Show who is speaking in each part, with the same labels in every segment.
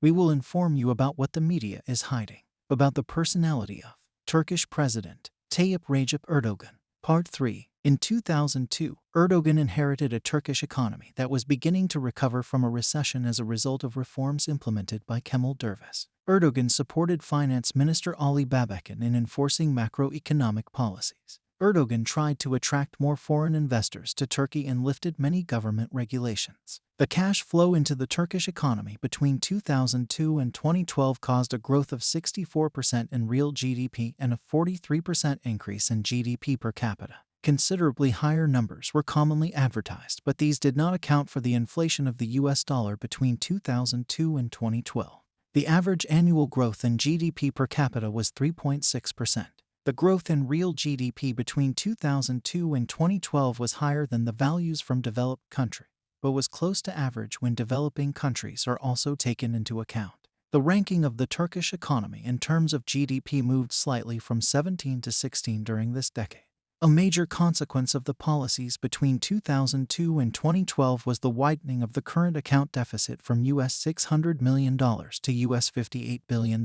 Speaker 1: we will inform you about what the media is hiding, about the personality of Turkish President Tayyip Recep Erdogan. Part 3. In 2002, Erdogan inherited a Turkish economy that was beginning to recover from a recession as a result of reforms implemented by Kemal Dervish. Erdogan supported Finance Minister Ali Babacan in enforcing macroeconomic policies. Erdogan tried to attract more foreign investors to Turkey and lifted many government regulations. The cash flow into the Turkish economy between 2002 and 2012 caused a growth of 64% in real GDP and a 43% increase in GDP per capita. Considerably higher numbers were commonly advertised, but these did not account for the inflation of the US dollar between 2002 and 2012. The average annual growth in GDP per capita was 3.6%. The growth in real GDP between 2002 and 2012 was higher than the values from developed countries, but was close to average when developing countries are also taken into account. The ranking of the Turkish economy in terms of GDP moved slightly from 17 to 16 during this decade. A major consequence of the policies between 2002 and 2012 was the widening of the current account deficit from US $600 million to US $58 billion.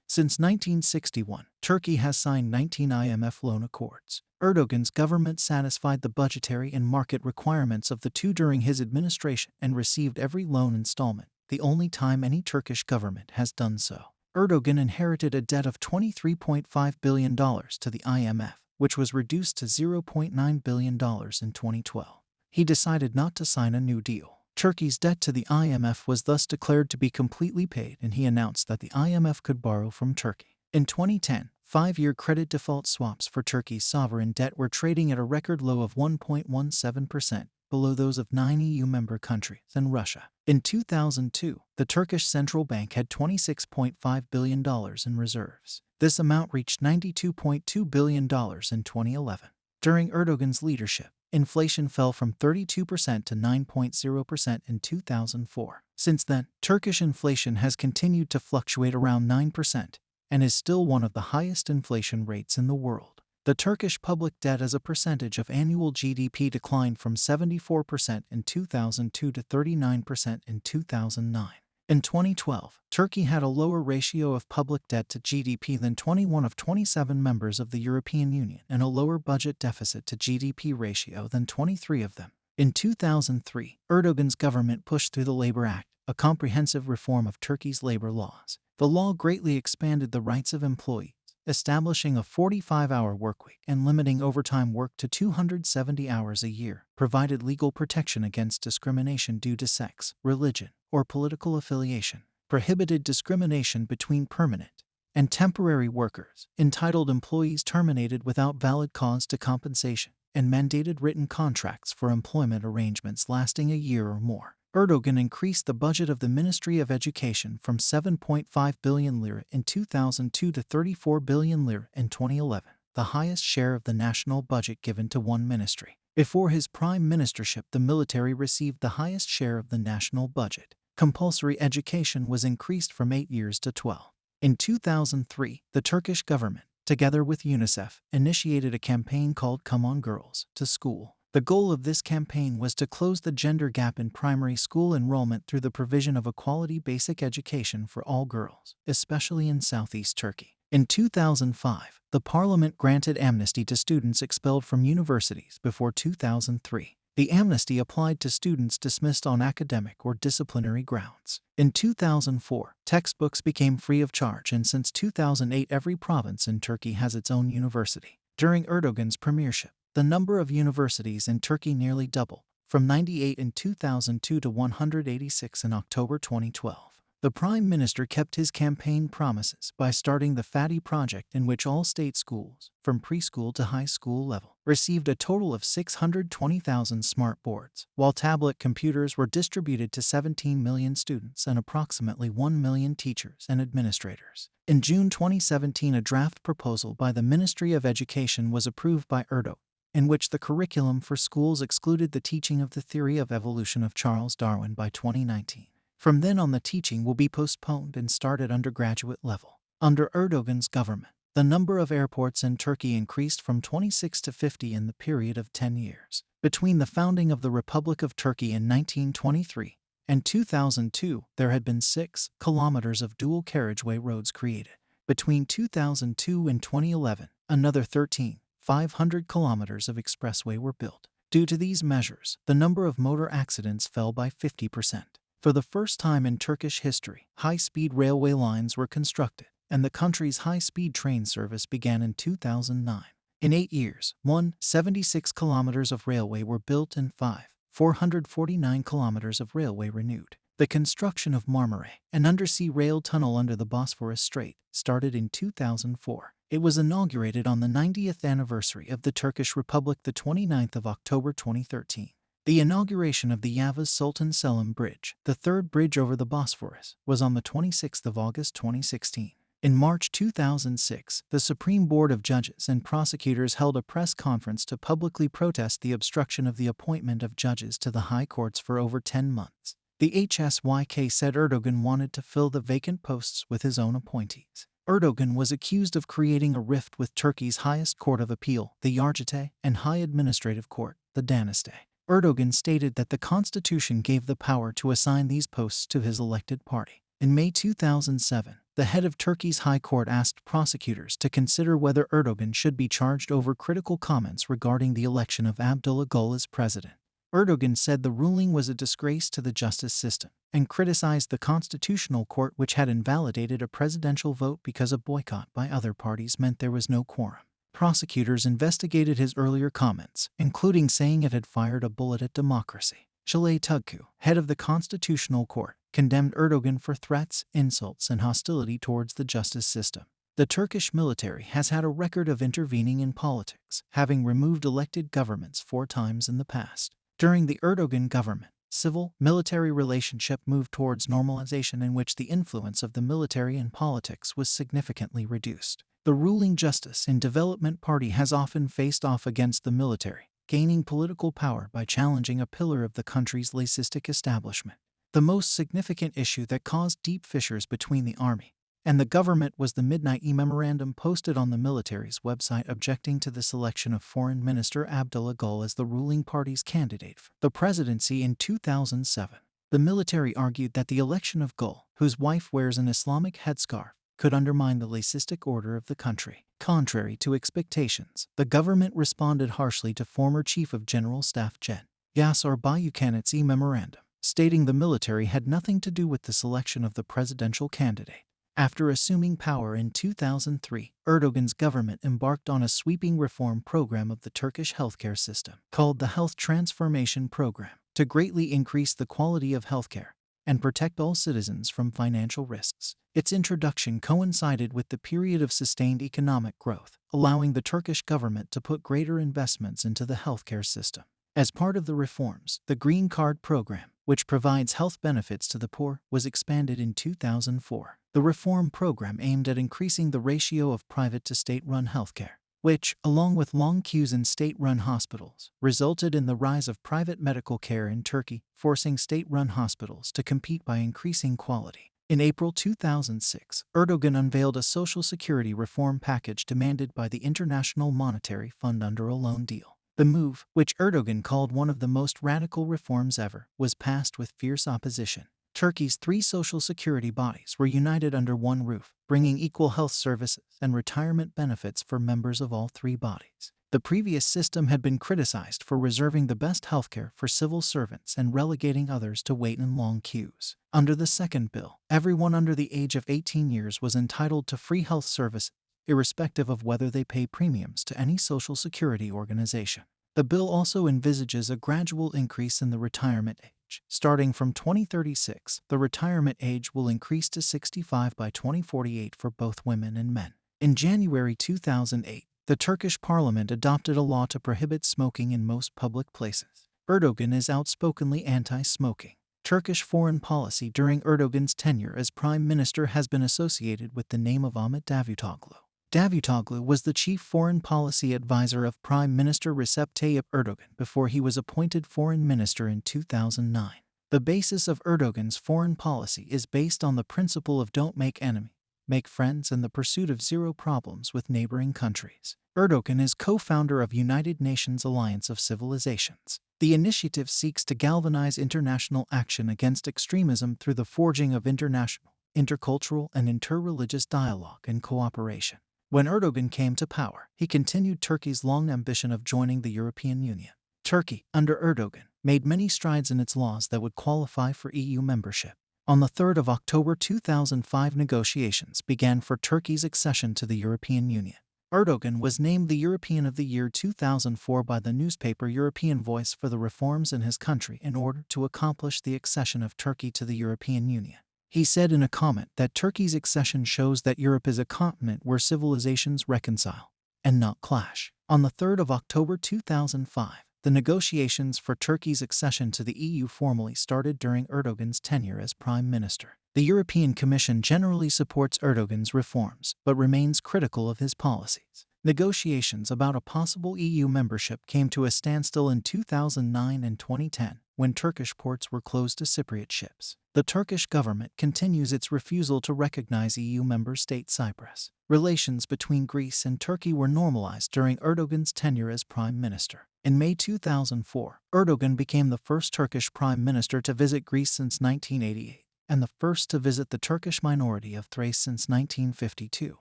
Speaker 1: Since 1961, Turkey has signed 19 IMF loan accords. Erdogan's government satisfied the budgetary and market requirements of the two during his administration and received every loan installment, the only time any Turkish government has done so. Erdogan inherited a debt of $23.5 billion to the IMF, which was reduced to $0.9 billion in 2012. He decided not to sign a new deal. Turkey's debt to the IMF was thus declared to be completely paid, and he announced that the IMF could borrow from Turkey. In 2010, 5-year credit default swaps for Turkey's sovereign debt were trading at a record low of 1.17%, below those of 9 EU member countries and Russia. In 2002, the Turkish central bank had $26.5 billion in reserves. This amount reached $92.2 billion in 2011. During Erdogan's leadership, inflation fell from 32% to 9.0% in 2004. Since then, Turkish inflation has continued to fluctuate around 9% and is still one of the highest inflation rates in the world. The Turkish public debt as a percentage of annual GDP declined from 74% in 2002 to 39% in 2009. In 2012, Turkey had a lower ratio of public debt to GDP than 21 of 27 members of the European Union and a lower budget deficit to GDP ratio than 23 of them. In 2003, Erdogan's government pushed through the Labor Act, a comprehensive reform of Turkey's labor laws. The law greatly expanded the rights of employees, establishing a 45-hour workweek and limiting overtime work to 270 hours a year, provided legal protection against discrimination due to sex, religion, or political affiliation, prohibited discrimination between permanent and temporary workers, entitled employees terminated without valid cause to compensation, and mandated written contracts for employment arrangements lasting a year or more. Erdogan increased the budget of the Ministry of Education from 7.5 billion lira in 2002 to 34 billion lira in 2011, the highest share of the national budget given to one ministry. Before his prime ministership, the military received the highest share of the national budget. Compulsory education was increased from 8 years to 12. In 2003, the Turkish government, together with UNICEF, initiated a campaign called Come On Girls to School. The goal of this campaign was to close the gender gap in primary school enrollment through the provision of a quality basic education for all girls, especially in southeast Turkey. In 2005, the parliament granted amnesty to students expelled from universities before 2003. The amnesty applied to students dismissed on academic or disciplinary grounds. In 2004, textbooks became free of charge, and since 2008 every province in Turkey has its own university. During Erdogan's premiership, the number of universities in Turkey nearly doubled, from 98 in 2002 to 186 in October 2012. The Prime Minister kept his campaign promises by starting the FATI project, in which all state schools, from preschool to high school level, received a total of 620,000 smart boards, while tablet computers were distributed to 17 million students and approximately 1 million teachers and administrators. In June 2017, a draft proposal by the Ministry of Education was approved by Erdogan, in which the curriculum for schools excluded the teaching of the theory of evolution of Charles Darwin by 2019. From then on, the teaching will be postponed and start at undergraduate level. Under Erdogan's government, the number of airports in Turkey increased from 26 to 50 in the period of 10 years. Between the founding of the Republic of Turkey in 1923 and 2002 there had been 6 kilometers of dual carriageway roads created. Between 2002 and 2011, another 13,500 kilometers of expressway were built. Due to these measures, the number of motor accidents fell by 50%. For the first time in Turkish history, high-speed railway lines were constructed, and the country's high-speed train service began in 2009. In 8 years, 176 kilometers of railway were built and 449 kilometers of railway renewed. The construction of Marmara, an undersea rail tunnel under the Bosphorus Strait, started in 2004. It was inaugurated on the 90th anniversary of the Turkish Republic, the 29th of October 2013. The inauguration of the Yavuz Sultan Selim Bridge, the third bridge over the Bosphorus, was on the 26th of August 2016. In March 2006, the Supreme Board of Judges and Prosecutors held a press conference to publicly protest the obstruction of the appointment of judges to the high courts for over 10 months. The HSYK said Erdogan wanted to fill the vacant posts with his own appointees. Erdogan was accused of creating a rift with Turkey's highest court of appeal, the Yargıtay, and High Administrative Court, the Danıştay. Erdogan stated that the constitution gave the power to assign these posts to his elected party. In May 2007, the head of Turkey's High Court asked prosecutors to consider whether Erdogan should be charged over critical comments regarding the election of Abdullah Gül as president. Erdogan said the ruling was a disgrace to the justice system and criticized the Constitutional Court, which had invalidated a presidential vote because a boycott by other parties meant there was no quorum. Prosecutors investigated his earlier comments, including saying it had fired a bullet at democracy. Şalay Tugcu, head of the Constitutional Court, condemned Erdogan for threats, insults, and hostility towards the justice system. The Turkish military has had a record of intervening in politics, having removed elected governments 4 times in the past. During the Erdogan government, civil-military relationship moved towards normalization, in which the influence of the military in politics was significantly reduced. The ruling Justice and Development Party has often faced off against the military, gaining political power by challenging a pillar of the country's lacistic establishment. The most significant issue that caused deep fissures between the army and the government was the Midnight Memorandum posted on the military's website objecting to the selection of Foreign Minister Abdullah Gül as the ruling party's candidate for the presidency in 2007. The military argued that the election of Gül, whose wife wears an Islamic headscarf, could undermine the lacistic order of the country. Contrary to expectations, the government responded harshly to former Chief of General Staff Gen. Yasar Bayukanit's memorandum, stating the military had nothing to do with the selection of the presidential candidate. After assuming power in 2003, Erdogan's government embarked on a sweeping reform program of the Turkish healthcare system, called the Health Transformation Program, to greatly increase the quality of healthcare and protect all citizens from financial risks. Its introduction coincided with the period of sustained economic growth, allowing the Turkish government to put greater investments into the healthcare system. As part of the reforms, the Green Card program, which provides health benefits to the poor, was expanded in 2004. The reform program aimed at increasing the ratio of private to state-run healthcare, which, along with long queues in state-run hospitals, resulted in the rise of private medical care in Turkey, forcing state-run hospitals to compete by increasing quality. In April 2006, Erdogan unveiled a social security reform package demanded by the International Monetary Fund under a loan deal. The move, which Erdogan called one of the most radical reforms ever, was passed with fierce opposition. Turkey's 3 social security bodies were united under one roof, bringing equal health services and retirement benefits for members of all 3 bodies. The previous system had been criticized for reserving the best healthcare for civil servants and relegating others to wait in long queues. Under the second bill, everyone under the age of 18 years was entitled to free health services, irrespective of whether they pay premiums to any social security organization. The bill also envisages a gradual increase in the retirement age. Starting from 2036, the retirement age will increase to 65 by 2048 for both women and men. In January 2008, the Turkish parliament adopted a law to prohibit smoking in most public places. Erdogan is outspokenly anti-smoking. Turkish foreign policy during Erdogan's tenure as prime minister has been associated with the name of Ahmet Davutoglu. Davutoglu was the chief foreign policy advisor of Prime Minister Recep Tayyip Erdogan before he was appointed foreign minister in 2009. The basis of Erdogan's foreign policy is based on the principle of don't make enemies, make friends, and the pursuit of zero problems with neighboring countries. Erdogan is co-founder of United Nations Alliance of Civilizations. The initiative seeks to galvanize international action against extremism through the forging of international, intercultural, and interreligious dialogue and cooperation. When Erdogan came to power, he continued Turkey's long ambition of joining the European Union. Turkey, under Erdogan, made many strides in its laws that would qualify for EU membership. On the 3rd of October 2005, negotiations began for Turkey's accession to the European Union. Erdogan was named the European of the Year 2004 by the newspaper European Voice for the reforms in his country in order to accomplish the accession of Turkey to the European Union. He said in a comment that Turkey's accession shows that Europe is a continent where civilizations reconcile and not clash. On the 3rd of October 2005, the negotiations for Turkey's accession to the EU formally started during Erdogan's tenure as Prime Minister. The European Commission generally supports Erdogan's reforms, but remains critical of his policies. Negotiations about a possible EU membership came to a standstill in 2009 and 2010, when Turkish ports were closed to Cypriot ships. The Turkish government continues its refusal to recognize EU member state Cyprus. Relations between Greece and Turkey were normalized during Erdogan's tenure as Prime Minister. In May 2004, Erdogan became the first Turkish Prime Minister to visit Greece since 1988. And the first to visit the Turkish minority of Thrace since 1952.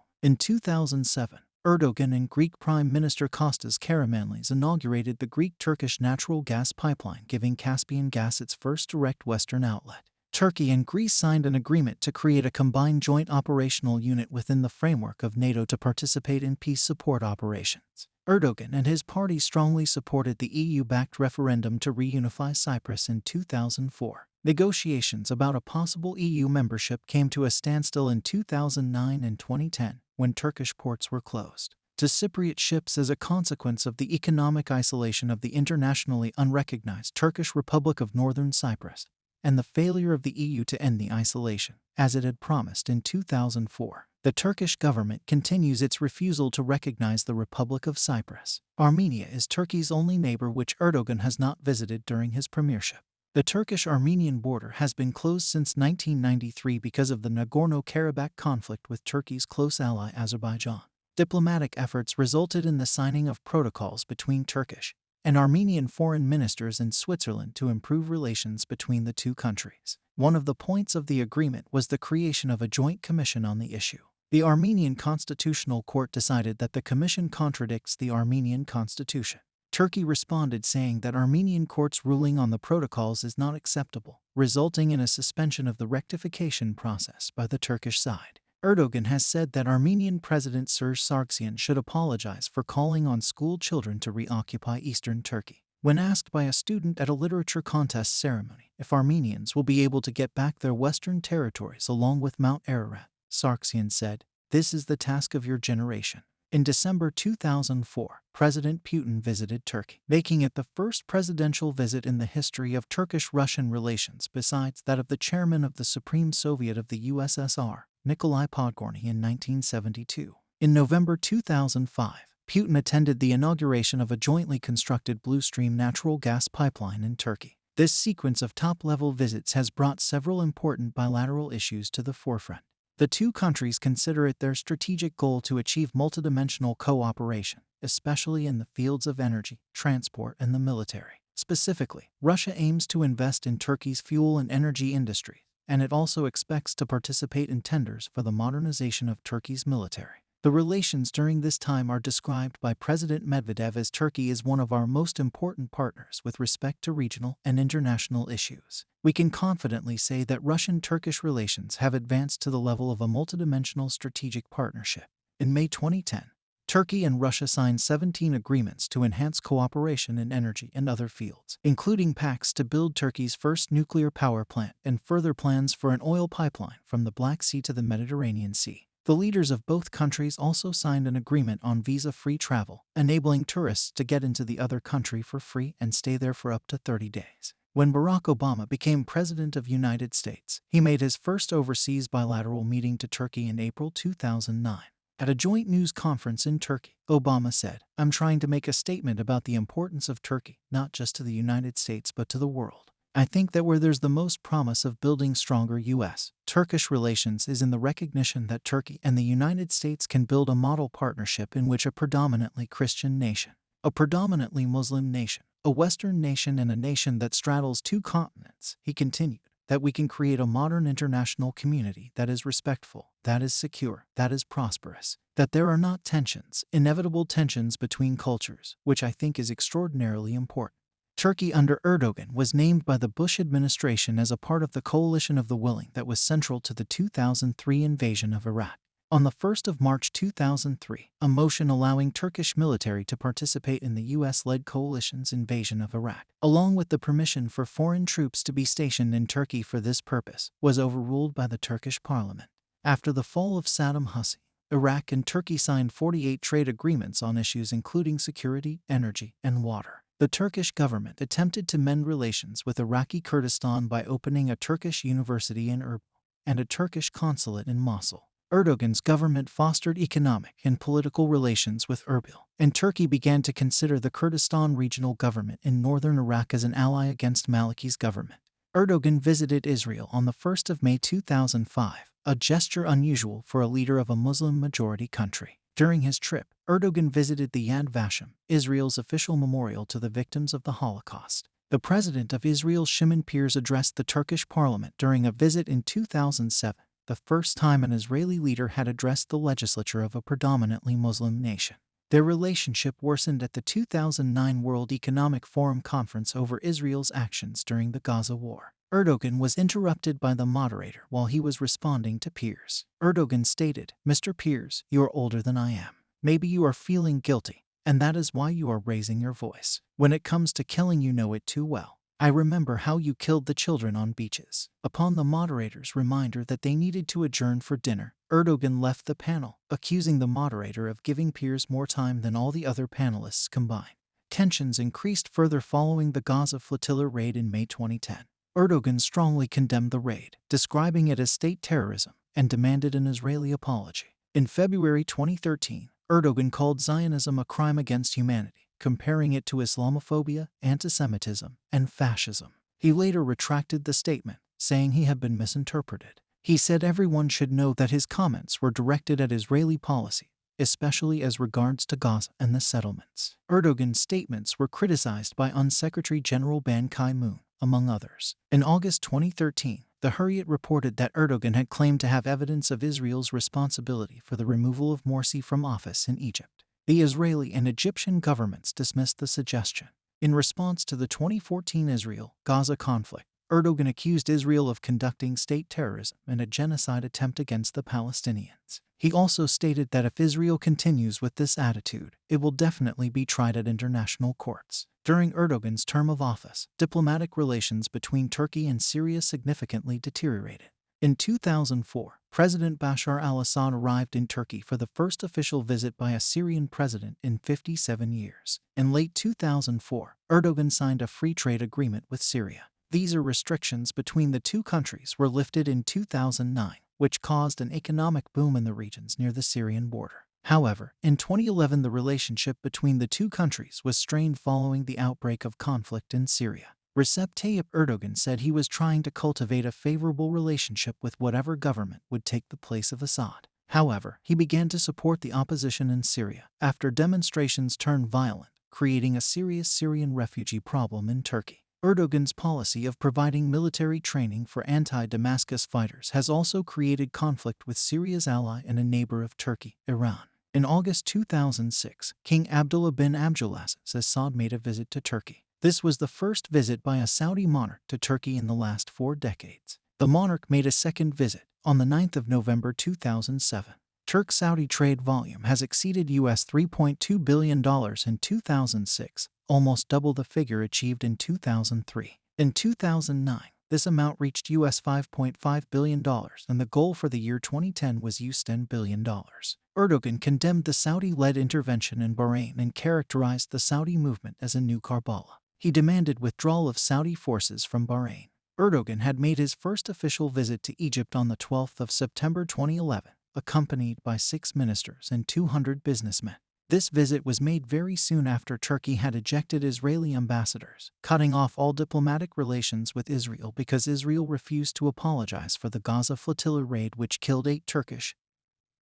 Speaker 1: In 2007, Erdogan and Greek Prime Minister Kostas Karamanlis inaugurated the Greek-Turkish natural gas pipeline, giving Caspian Gas its first direct Western outlet. Turkey and Greece signed an agreement to create a combined joint operational unit within the framework of NATO to participate in peace support operations. Erdogan and his party strongly supported the EU-backed referendum to reunify Cyprus in 2004. Negotiations about a possible EU membership came to a standstill in 2009 and 2010, when Turkish ports were closed to Cypriot ships as a consequence of the economic isolation of the internationally unrecognized Turkish Republic of Northern Cyprus, and the failure of the EU to end the isolation, as it had promised in 2004. The Turkish government continues its refusal to recognize the Republic of Cyprus. Armenia is Turkey's only neighbor which Erdogan has not visited during his premiership. The Turkish-Armenian border has been closed since 1993 because of the Nagorno-Karabakh conflict with Turkey's close ally Azerbaijan. Diplomatic efforts resulted in the signing of protocols between Turkish and Armenian foreign ministers in Switzerland to improve relations between the two countries. One of the points of the agreement was the creation of a joint commission on the issue. The Armenian Constitutional Court decided that the commission contradicts the Armenian constitution. Turkey responded saying that Armenian court's ruling on the protocols is not acceptable, resulting in a suspension of the rectification process by the Turkish side. Erdogan has said that Armenian President Serj Sargsyan should apologize for calling on school children to reoccupy eastern Turkey. When asked by a student at a literature contest ceremony if Armenians will be able to get back their western territories along with Mount Ararat, Sargsyan said, "This is the task of your generation." In December 2004, President Putin visited Turkey, making it the first presidential visit in the history of Turkish-Russian relations besides that of the chairman of the Supreme Soviet of the USSR, Nikolai Podgorny, in 1972. In November 2005, Putin attended the inauguration of a jointly constructed Blue Stream natural gas pipeline in Turkey. This sequence of top-level visits has brought several important bilateral issues to the forefront. The two countries consider it their strategic goal to achieve multidimensional cooperation, especially in the fields of energy, transport, and the military. Specifically, Russia aims to invest in Turkey's fuel and energy industry, and it also expects to participate in tenders for the modernization of Turkey's military. The relations during this time are described by President Medvedev as Turkey is one of our most important partners with respect to regional and international issues. We can confidently say that Russian-Turkish relations have advanced to the level of a multidimensional strategic partnership. In May 2010, Turkey and Russia signed 17 agreements to enhance cooperation in energy and other fields, including pacts to build Turkey's first nuclear power plant and further plans for an oil pipeline from the Black Sea to the Mediterranean Sea. The leaders of both countries also signed an agreement on visa-free travel, enabling tourists to get into the other country for free and stay there for up to 30 days. When Barack Obama became President of the United States, he made his first overseas bilateral meeting to Turkey in April 2009. At a joint news conference in Turkey, Obama said, "I'm trying to make a statement about the importance of Turkey, not just to the United States but to the world. I think that where there's the most promise of building stronger U.S.-Turkish relations is in the recognition that Turkey and the United States can build a model partnership in which a predominantly Christian nation, a predominantly Muslim nation, a Western nation and a nation that straddles two continents, he continued, that we can create a modern international community that is respectful, that is secure, that is prosperous, that there are not tensions, inevitable tensions between cultures, which I think is extraordinarily important. Turkey under Erdogan was named by the Bush administration as a part of the coalition of the willing that was central to the 2003 invasion of Iraq. On the 1st of March 2003, a motion allowing Turkish military to participate in the US-led coalition's invasion of Iraq, along with the permission for foreign troops to be stationed in Turkey for this purpose, was overruled by the Turkish parliament. After the fall of Saddam Hussein, Iraq and Turkey signed 48 trade agreements on issues including security, energy, and water. The Turkish government attempted to mend relations with Iraqi Kurdistan by opening a Turkish university in Erbil and a Turkish consulate in Mosul. Erdogan's government fostered economic and political relations with Erbil, and Turkey began to consider the Kurdistan regional government in northern Iraq as an ally against Maliki's government. Erdogan visited Israel on the 1st of May 2005, a gesture unusual for a leader of a Muslim-majority country. During his trip, Erdogan visited the Yad Vashem, Israel's official memorial to the victims of the Holocaust. The president of Israel, Shimon Peres, addressed the Turkish parliament during a visit in 2007. The first time an Israeli leader had addressed the legislature of a predominantly Muslim nation. Their relationship worsened at the 2009 World Economic Forum conference over Israel's actions during the Gaza war. Erdogan was interrupted by the moderator while he was responding to Peres. Erdogan stated, "Mr. Peres, you are older than I am. Maybe you are feeling guilty, and that is why you are raising your voice. When it comes to killing, you know it too well. I remember how you killed the children on beaches." Upon the moderator's reminder that they needed to adjourn for dinner, Erdogan left the panel, accusing the moderator of giving Peres more time than all the other panelists combined. Tensions increased further following the Gaza flotilla raid in May 2010. Erdogan strongly condemned the raid, describing it as state terrorism, and demanded an Israeli apology. In February 2013, Erdogan called Zionism a crime against humanity, comparing it to Islamophobia, antisemitism, and fascism. He later retracted the statement, saying he had been misinterpreted. He said everyone should know that his comments were directed at Israeli policy, especially as regards to Gaza and the settlements. Erdogan's statements were criticized by Undersecretary General Ban Ki-moon, among others. In August 2013, the Hurriyet reported that Erdogan had claimed to have evidence of Israel's responsibility for the removal of Morsi from office in Egypt. The Israeli and Egyptian governments dismissed the suggestion. In response to the 2014 Israel-Gaza conflict, Erdogan accused Israel of conducting state terrorism and a genocide attempt against the Palestinians. He also stated that if Israel continues with this attitude, it will definitely be tried at international courts. During Erdogan's term of office, diplomatic relations between Turkey and Syria significantly deteriorated. In 2004, President Bashar al-Assad arrived in Turkey for the first official visit by a Syrian president in 57 years. In late 2004, Erdogan signed a free trade agreement with Syria. Visa restrictions between the two countries were lifted in 2009, which caused an economic boom in the regions near the Syrian border. However, in 2011 the relationship between the two countries was strained following the outbreak of conflict in Syria. Recep Tayyip Erdogan said he was trying to cultivate a favorable relationship with whatever government would take the place of Assad. However, he began to support the opposition in Syria after demonstrations turned violent, creating a serious Syrian refugee problem in Turkey. Erdogan's policy of providing military training for anti-Damascus fighters has also created conflict with Syria's ally and a neighbor of Turkey, Iran. In August 2006, King Abdullah bin Abdulaziz Assad made a visit to Turkey. This was the first visit by a Saudi monarch to Turkey in the last 4 decades. The monarch made a second visit on the 9th of November 2007. Turk-Saudi trade volume has exceeded US $3.2 billion in 2006, almost double the figure achieved in 2003. In 2009, this amount reached US $5.5 billion, and the goal for the year 2010 was US $10 billion. Erdogan condemned the Saudi-led intervention in Bahrain and characterized the Saudi movement as a new Karbala. He demanded withdrawal of Saudi forces from Bahrain. Erdogan had made his first official visit to Egypt on the 12th of September 2011, accompanied by 6 ministers and 200 businessmen. This visit was made very soon after Turkey had ejected Israeli ambassadors, cutting off all diplomatic relations with Israel because Israel refused to apologize for the Gaza flotilla raid which killed 8 Turkish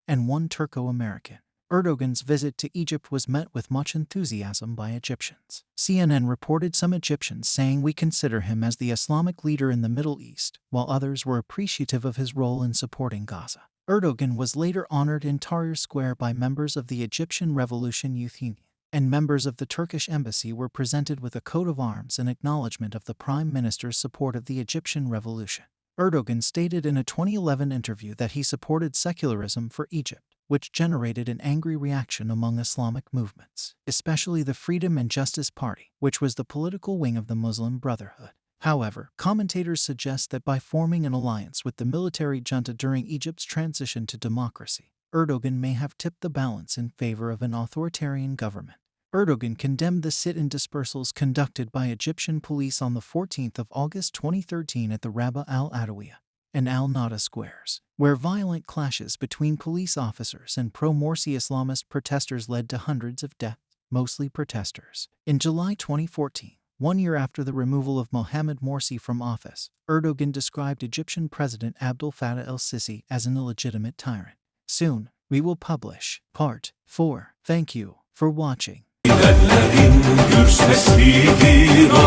Speaker 1: and 1 Turco-American. Erdogan's visit to Egypt was met with much enthusiasm by Egyptians. CNN reported some Egyptians saying we consider him as the Islamic leader in the Middle East, while others were appreciative of his role in supporting Gaza. Erdogan was later honored in Tahrir Square by members of the Egyptian Revolution Youth Union, and members of the Turkish embassy were presented with a coat of arms in acknowledgement of the Prime Minister's support of the Egyptian Revolution. Erdogan stated in a 2011 interview that he supported secularism for Egypt, which generated an angry reaction among Islamic movements, especially the Freedom and Justice Party, which was the political wing of the Muslim Brotherhood. However, commentators suggest that by forming an alliance with the military junta during Egypt's transition to democracy, Erdogan may have tipped the balance in favor of an authoritarian government. Erdogan condemned the sit-in dispersals conducted by Egyptian police on the 14th of August 2013 at the Rabaa al-Adawiya and al-Nahda squares, where violent clashes between police officers and pro-Morsi Islamist protesters led to hundreds of deaths, mostly protesters. In July 2014, 1 year after the removal of Mohamed Morsi from office, Erdogan described Egyptian President Abdel Fattah el-Sisi as an illegitimate tyrant. Soon, we will publish Part 4. Thank you for watching.
Speaker 2: Gidenlerin gür sesidir o,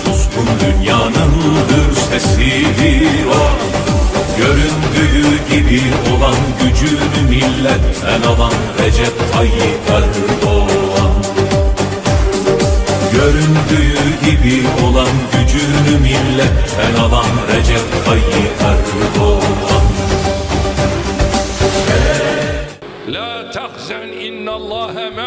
Speaker 2: suskun dünyanın hür sesidir o. Göründüğü gibi olan gücünü milletten alan Recep Tayyip Erdoğan. Göründüğü gibi olan gücünü milletten alan Recep Tayyip Erdoğan.
Speaker 3: لا تحزن إن الله معنا